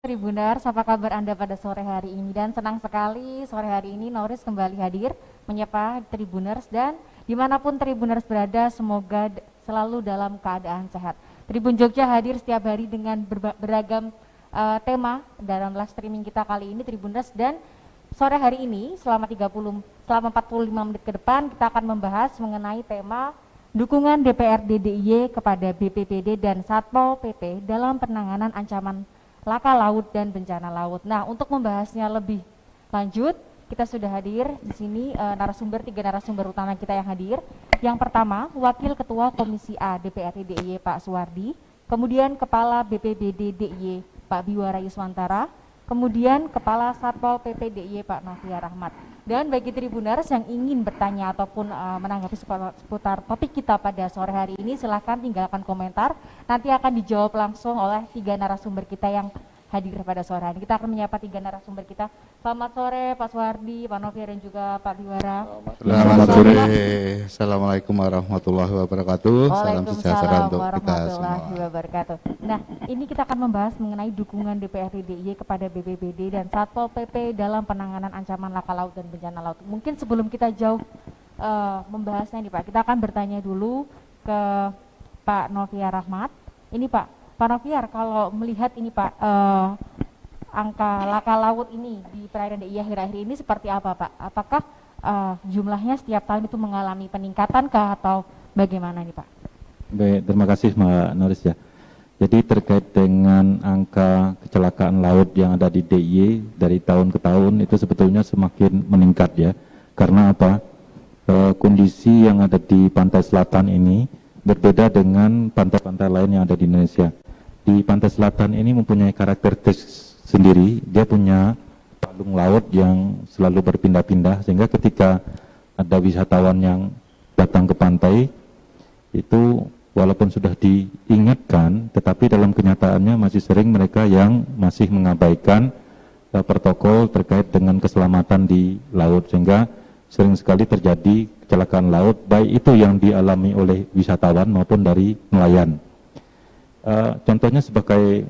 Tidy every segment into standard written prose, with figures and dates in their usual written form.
Tribuners, apa kabar Anda pada sore hari ini? Dan senang sekali sore hari ini Noris kembali hadir menyapa Tribuners, dan dimanapun Tribuners berada semoga selalu dalam keadaan sehat. Tribun Jogja hadir setiap hari dengan beragam tema dalam live streaming kita kali ini Tribuners, dan sore hari ini selama 45 menit ke depan kita akan membahas mengenai tema dukungan DPRD DIY kepada BPBD dan Satpol PP dalam penanganan ancaman laka laut dan bencana laut. Nah, untuk membahasnya lebih lanjut, kita sudah hadir di sini tiga narasumber utama kita yang hadir. Yang pertama, Wakil Ketua Komisi A DPRD DIY Pak Suwardi, kemudian Kepala BPBD DIY Pak Biwara Yuswantara, kemudian Kepala Satpol PP DIY Pak Novia Rahmat. Dan bagi Tribuners yang ingin bertanya ataupun menanggapi seputar topik kita pada sore hari ini, silahkan tinggalkan komentar. Nanti akan dijawab langsung oleh tiga narasumber kita yang hadir pada sore hari ini. Kita akan menyapa tiga narasumber kita. Selamat sore Pak Suwardi, Pak Novia, dan juga Pak Biwara. Selamat sore. Assalamualaikum warahmatullahi wabarakatuh. Salam sejahtera untuk kita semua. Wabarakatuh. Nah, ini kita akan membahas mengenai dukungan DPRD DIY kepada BPBD dan Satpol PP dalam penanganan ancaman laka laut dan bencana laut. Mungkin sebelum kita jauh membahasnya nih Pak, kita akan bertanya dulu ke Pak Novia Rahmat. Ini Pak Noviar, kalau melihat ini Pak, angka laka laut ini di perairan DIY akhir-akhir ini seperti apa Pak? Apakah jumlahnya setiap tahun itu mengalami peningkatan kah atau bagaimana nih Pak? Baik, terima kasih Mbak Noris ya. Jadi terkait dengan angka kecelakaan laut yang ada di DIY dari tahun ke tahun itu sebetulnya semakin meningkat ya. Karena apa? Kondisi yang ada di pantai selatan ini berbeda dengan pantai-pantai lain yang ada di Indonesia. Di pantai selatan ini mempunyai karakteristik sendiri, dia punya palung laut yang selalu berpindah-pindah, sehingga ketika ada wisatawan yang datang ke pantai, itu walaupun sudah diingatkan, tetapi dalam kenyataannya masih sering mereka yang masih mengabaikan protokol terkait dengan keselamatan di laut, sehingga sering sekali terjadi kecelakaan laut, baik itu yang dialami oleh wisatawan maupun dari nelayan. Contohnya sebagai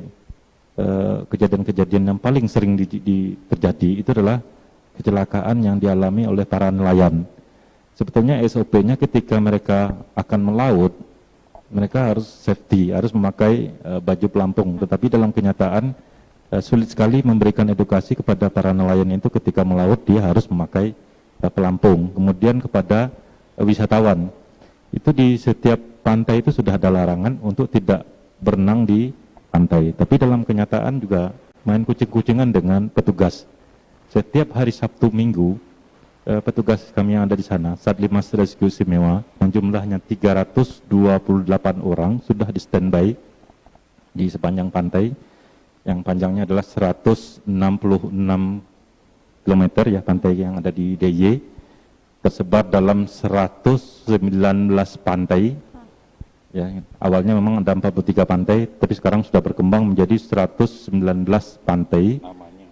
kejadian-kejadian yang paling sering terjadi itu adalah kecelakaan yang dialami oleh para nelayan. Sebetulnya SOP-nya ketika mereka akan melaut, mereka harus safety, harus memakai baju pelampung. Tetapi dalam kenyataan sulit sekali memberikan edukasi kepada para nelayan itu ketika melaut dia harus memakai pelampung. Kemudian kepada wisatawan, itu di setiap pantai itu sudah ada larangan untuk tidak berenang di pantai. Tapi dalam kenyataan juga main kucing-kucingan dengan petugas. Setiap hari Sabtu Minggu, petugas kami yang ada di sana, Satlimas Rescue Simewa, yang jumlahnya 328 orang sudah di standby di sepanjang pantai, yang panjangnya adalah 166 km ya pantai yang ada di DIY, tersebar dalam 119 pantai. Ya, awalnya memang ada 43 pantai, tapi sekarang sudah berkembang menjadi 119 pantai.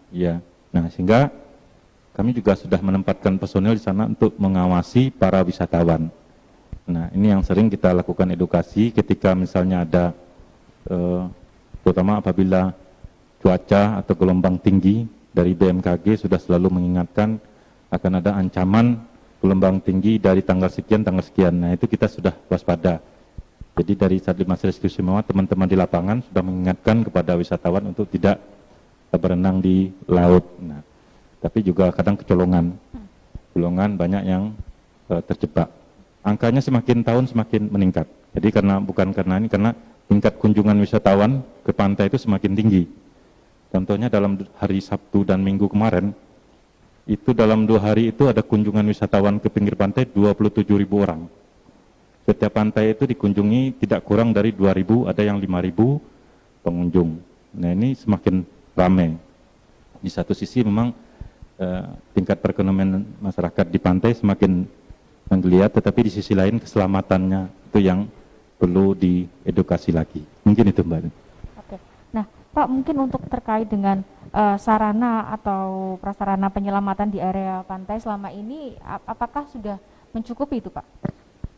Ya, nah sehingga kami juga sudah menempatkan personel di sana untuk mengawasi para wisatawan. Nah, ini yang sering kita lakukan edukasi ketika misalnya ada, terutama apabila cuaca atau gelombang tinggi, dari BMKG sudah selalu mengingatkan akan ada ancaman gelombang tinggi dari tanggal sekian. Nah, itu kita sudah waspada. Jadi dari Satlimas Rescue Simewa, teman-teman di lapangan sudah mengingatkan kepada wisatawan untuk tidak berenang di laut. Nah, tapi juga kadang kecolongan banyak yang terjebak. Angkanya semakin tahun semakin meningkat. Jadi bukan karena ini, karena tingkat kunjungan wisatawan ke pantai itu semakin tinggi. Contohnya dalam hari Sabtu dan Minggu kemarin, itu dalam 2 hari itu ada kunjungan wisatawan ke pinggir pantai 27.000 orang. Setiap pantai itu dikunjungi tidak kurang dari 2.000, ada yang 5.000 pengunjung. Nah, ini semakin ramai. Di satu sisi memang tingkat perekonomian masyarakat di pantai semakin menggeliat, tetapi di sisi lain keselamatannya itu yang perlu diedukasi lagi. Mungkin itu Mbak. Oke. Nah, Pak, mungkin untuk terkait dengan sarana atau prasarana penyelamatan di area pantai selama ini, apakah sudah mencukupi itu Pak?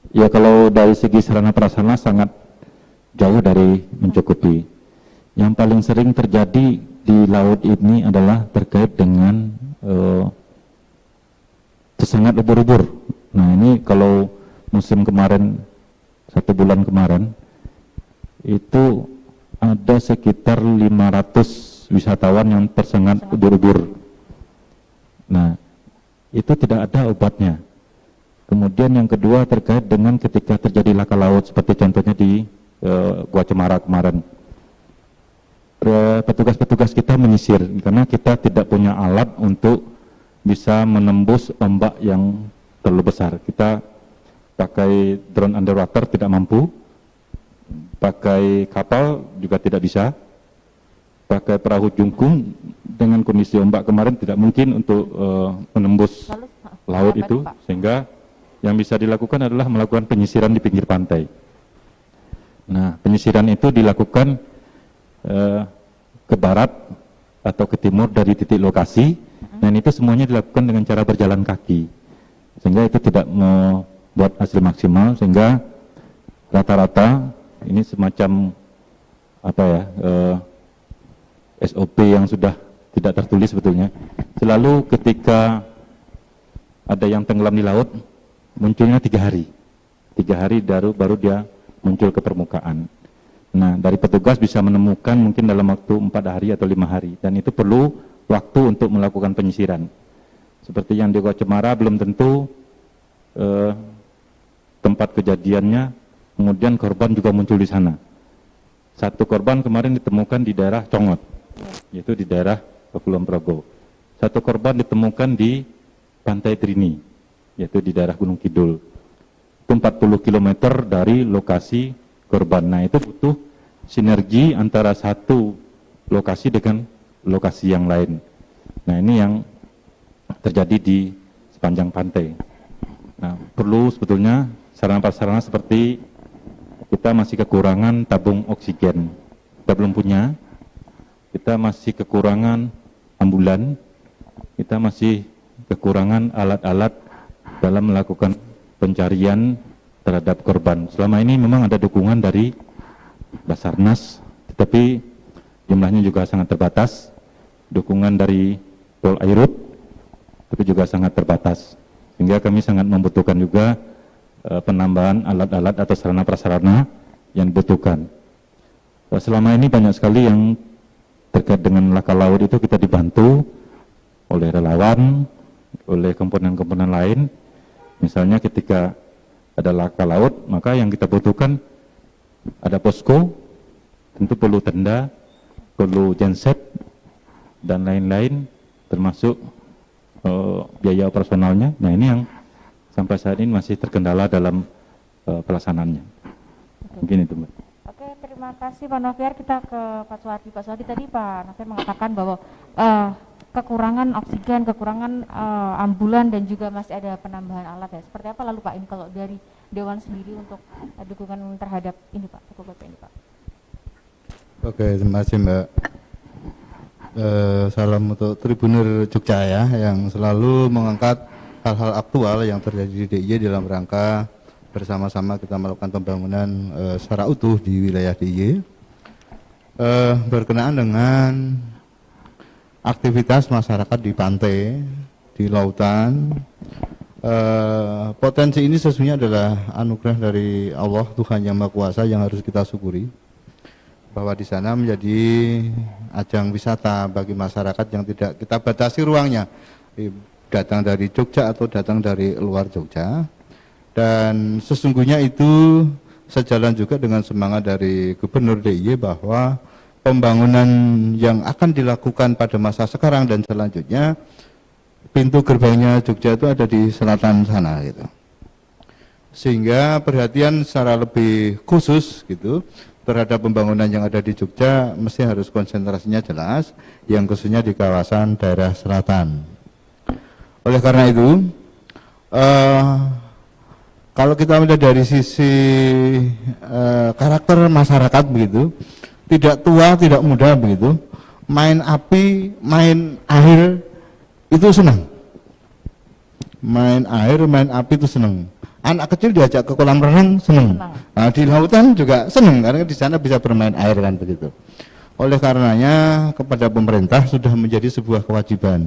Ya, kalau dari segi sarana prasarana sangat jauh dari mencukupi. Yang paling sering terjadi di laut ini adalah terkait dengan sesangat ubur-ubur. Nah ini kalau musim kemarin, 1 bulan kemarin, itu ada sekitar 500 wisatawan yang tersengat ubur-ubur. Nah itu tidak ada obatnya. Kemudian yang kedua terkait dengan ketika terjadi laka laut, seperti contohnya di Gua Cemara kemarin. Petugas-petugas kita menyisir karena kita tidak punya alat untuk bisa menembus ombak yang terlalu besar. Kita pakai drone underwater tidak mampu, pakai kapal juga tidak bisa, pakai perahu jungkung dengan kondisi ombak kemarin tidak mungkin untuk menembus laut itu, sehingga yang bisa dilakukan adalah melakukan penyisiran di pinggir pantai. Nah, penyisiran itu dilakukan ke barat atau ke timur dari titik lokasi, dan itu semuanya dilakukan dengan cara berjalan kaki, sehingga itu tidak membuat hasil maksimal, sehingga rata-rata ini semacam apa ya, SOP yang sudah tidak tertulis sebetulnya. Selalu ketika ada yang tenggelam di laut, munculnya 3 hari. 3 hari baru dia muncul ke permukaan. Nah, dari petugas bisa menemukan mungkin dalam waktu 4 hari atau 5 hari. Dan itu perlu waktu untuk melakukan penyisiran. Seperti yang di Gua Cemara belum tentu tempat kejadiannya, kemudian korban juga muncul di sana. 1 korban kemarin ditemukan di daerah Congot, yaitu di daerah Kulon Progo. 1 korban ditemukan di Pantai Trini, yaitu di daerah Gunung Kidul. Itu 40 km dari lokasi korban. Nah, itu butuh sinergi antara satu lokasi dengan lokasi yang lain. Nah, ini yang terjadi di sepanjang pantai. Nah, perlu sebetulnya sarana-prasarana seperti kita masih kekurangan tabung oksigen. Kita belum punya. Kita masih kekurangan ambulan. Kita masih kekurangan alat-alat dalam melakukan pencarian terhadap korban. Selama ini memang ada dukungan dari Basarnas, tetapi jumlahnya juga sangat terbatas. Dukungan dari Polairut, tapi juga sangat terbatas. Sehingga kami sangat membutuhkan juga penambahan alat-alat atau sarana prasarana yang dibutuhkan. Selama ini banyak sekali yang terkait dengan laka laut itu kita dibantu oleh relawan, oleh komponen-komponen lain. Misalnya ketika ada laka laut, maka yang kita butuhkan ada posko, tentu perlu tenda, perlu genset, dan lain-lain, termasuk biaya operasionalnya. Nah, ini yang sampai saat ini masih terkendala dalam pelaksanaannya. Mungkin itu, Mbak. Oke, terima kasih Pak Noviar. Kita ke Pak Suwardi. Pak Suwardi, tadi Pak Noviar mengatakan bahwa kekurangan oksigen, kekurangan ambulan, dan juga masih ada penambahan alat ya. Seperti apa lalu Pak ini kalau dari Dewan sendiri untuk dukungan terhadap ini Pak, ini Pak? Oke, terima kasih Mbak. Salam untuk Tribunner Jogja ya, yang selalu mengangkat hal-hal aktual yang terjadi di DIY dalam rangka bersama-sama kita melakukan pembangunan secara utuh di wilayah DIY. Berkenaan dengan aktivitas masyarakat di pantai, di lautan, potensi ini sesungguhnya adalah anugerah dari Allah, Tuhan Yang Maha Kuasa, yang harus kita syukuri, bahwa di sana menjadi ajang wisata bagi masyarakat yang tidak kita batasi ruangnya, datang dari Jogja atau datang dari luar Jogja. Dan sesungguhnya itu sejalan juga dengan semangat dari Gubernur DIY bahwa pembangunan yang akan dilakukan pada masa sekarang dan selanjutnya, pintu gerbangnya Jogja itu ada di selatan sana gitu. Sehingga perhatian secara lebih khusus gitu terhadap pembangunan yang ada di Jogja mesti harus konsentrasinya jelas, yang khususnya di kawasan daerah selatan. Oleh karena itu, kalau kita melihat dari sisi karakter masyarakat begitu, tidak tua, tidak muda begitu, main api, main air itu senang. Main air, main api itu senang. Anak kecil diajak ke kolam renang senang. Nah, di lautan juga senang karena di sana bisa bermain air kan begitu. Oleh karenanya kepada pemerintah sudah menjadi sebuah kewajiban.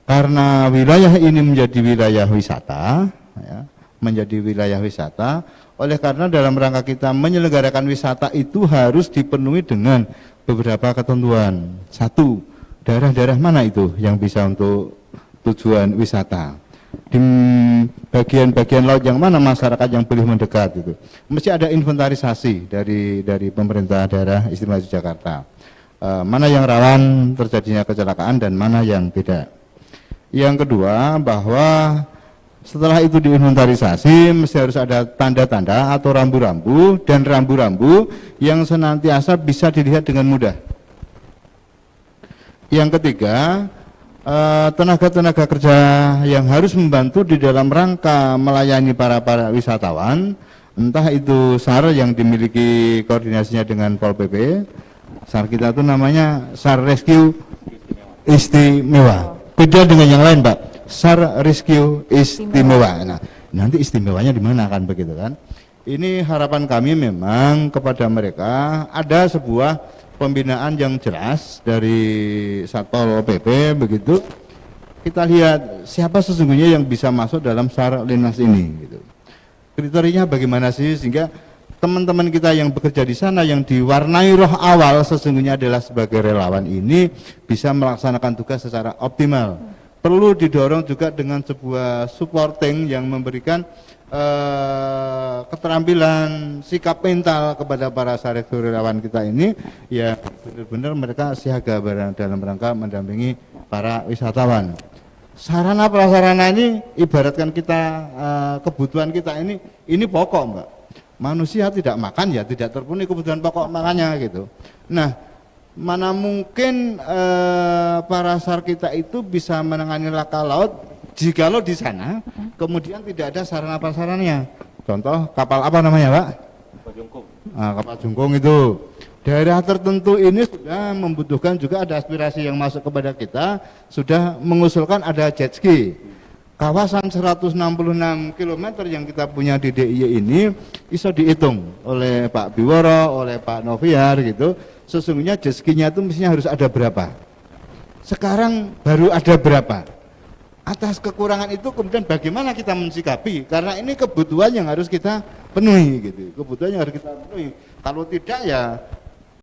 Karena wilayah ini menjadi wilayah wisata, ya, menjadi wilayah wisata, oleh karena dalam rangka kita menyelenggarakan wisata itu harus dipenuhi dengan beberapa ketentuan. Satu, daerah-daerah mana itu yang bisa untuk tujuan wisata? Di bagian-bagian laut yang mana masyarakat yang boleh mendekat itu. Mesti ada inventarisasi dari pemerintah daerah istimewa Yogyakarta. Mana yang rawan terjadinya kecelakaan dan mana yang tidak. Yang kedua, bahwa setelah itu diinventarisasi mesti harus ada tanda-tanda atau rambu-rambu dan rambu-rambu yang senantiasa bisa dilihat dengan mudah. Yang ketiga, tenaga-tenaga kerja yang harus membantu di dalam rangka melayani para wisatawan, entah itu SAR yang dimiliki koordinasinya dengan Pol PP, SAR kita itu namanya SAR Rescue Istimewa, beda dengan yang lain Pak, SAR Rescue Istimewa. Nah, nanti istimewanya di mana kan begitu kan? Ini harapan kami memang kepada mereka ada sebuah pembinaan yang jelas dari Satpol PP begitu. Kita lihat siapa sesungguhnya yang bisa masuk dalam SAR Linmas ini gitu. Kriterianya bagaimana sih sehingga teman-teman kita yang bekerja di sana yang diwarnai roh awal sesungguhnya adalah sebagai relawan ini bisa melaksanakan tugas secara optimal. Perlu didorong juga dengan sebuah supporting yang memberikan keterampilan sikap mental kepada para relawan kita ini ya benar-benar mereka siaga dalam rangka mendampingi para wisatawan. Sarana prasarana ini ibaratkan kita kebutuhan kita ini pokok Mbak. Manusia tidak makan ya tidak terpenuhi kebutuhan pokok makannya gitu. Nah, mana mungkin para SAR kita itu bisa menangani laka laut jikalau di sana kemudian tidak ada sarana prasarananya. Contoh kapal apa namanya Pak? Kapal jungkung. Kapal jungkung itu. Daerah tertentu ini sudah membutuhkan juga ada aspirasi yang masuk kepada kita, sudah mengusulkan ada jet ski. Kawasan 166 km yang kita punya di DIY ini bisa dihitung oleh Pak Biworo, oleh Pak Noviar gitu. Sesungguhnya jet ski-nya itu mestinya harus ada berapa. Sekarang baru ada berapa. Atas kekurangan itu kemudian bagaimana kita mensikapi, karena ini kebutuhan yang harus kita penuhi gitu. Kebutuhan yang harus kita penuhi. Kalau tidak ya